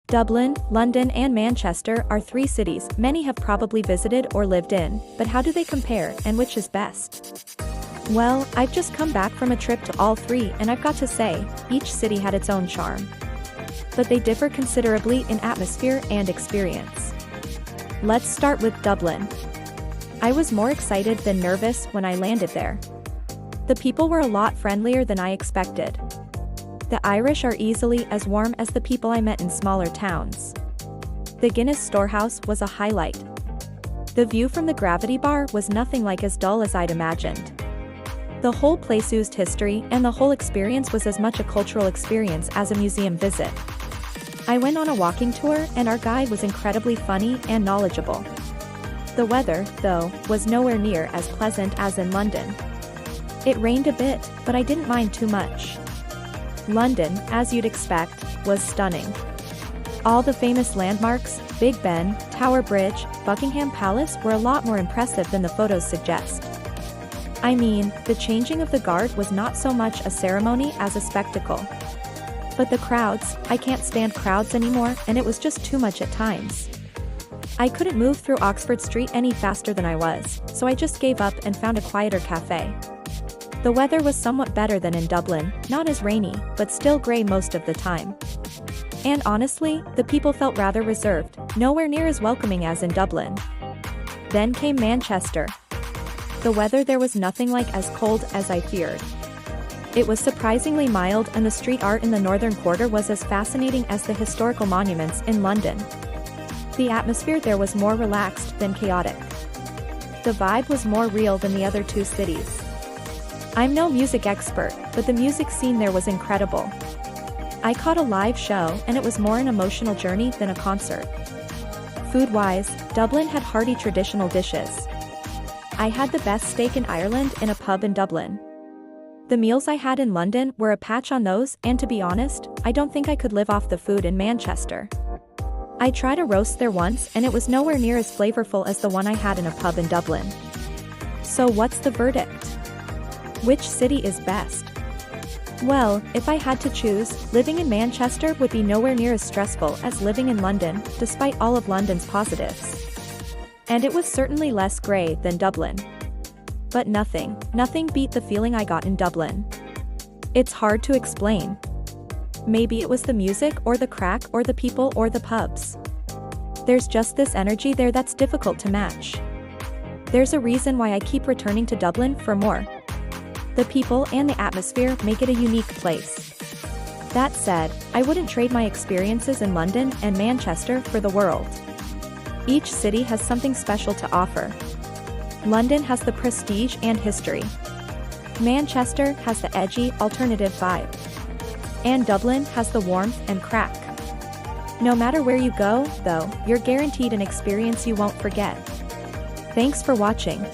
Dublin, London and Manchester are three cities many have probably visited or lived in, but how do they compare and which is best? Well, I've just come back from a trip to all three and I've got to say, each city had its own charm. But they differ considerably in atmosphere and experience. Let's start with Dublin. I was more excited than nervous when I landed there. The people were a lot friendlier than I expected. The Irish are easily as warm as the people I met in smaller towns. The Guinness Storehouse was a highlight. The view from the Gravity Bar was nothing like as dull as I'd imagined. The whole place oozed history and the whole experience was as much a cultural experience as a museum visit. I went on a walking tour and our guide was incredibly funny and knowledgeable. The weather, though, was nowhere near as pleasant as in London. It rained a bit, but I didn't mind too much. London, as you'd expect, was stunning. All the famous landmarks, Big Ben, Tower Bridge, Buckingham Palace were a lot more impressive than the photos suggest. I mean, the changing of the guard was not so much a ceremony as a spectacle. But the crowds, I can't stand crowds anymore and it was just too much at times. I couldn't move through Oxford Street any faster than I was, so I just gave up and found a quieter cafe. The weather was somewhat better than in Dublin, not as rainy, but still grey most of the time. And honestly, the people felt rather reserved, nowhere near as welcoming as in Dublin. Then came Manchester. The weather there was nothing like as cold as I feared. It was surprisingly mild and the street art in the northern quarter was as fascinating as the historical monuments in London. The atmosphere there was more relaxed than chaotic. The vibe was more real than the other two cities. I'm no music expert, but the music scene there was incredible. I caught a live show and it was more an emotional journey than a concert. Food-wise, Dublin had hearty traditional dishes. I had the best steak in Ireland in a pub in Dublin. The meals I had in London were a patch on those and to be honest, I don't think I could live off the food in Manchester. I tried a roast there once and it was nowhere near as flavorful as the one I had in a pub in Dublin. So what's the verdict? Which city is best? Well, if I had to choose, living in Manchester would be nowhere near as stressful as living in London, despite all of London's positives. And it was certainly less grey than Dublin. But nothing beat the feeling I got in Dublin. It's hard to explain. Maybe it was the music or the crack or the people or the pubs. There's just this energy there that's difficult to match. There's a reason why I keep returning to Dublin for more. The people and the atmosphere make it a unique place. That said, I wouldn't trade my experiences in London and Manchester for the world. Each city has something special to offer. London has the prestige and history. Manchester has the edgy, alternative vibe. And Dublin has the warmth and crack. No matter where you go, though, you're guaranteed an experience you won't forget. Thanks for watching.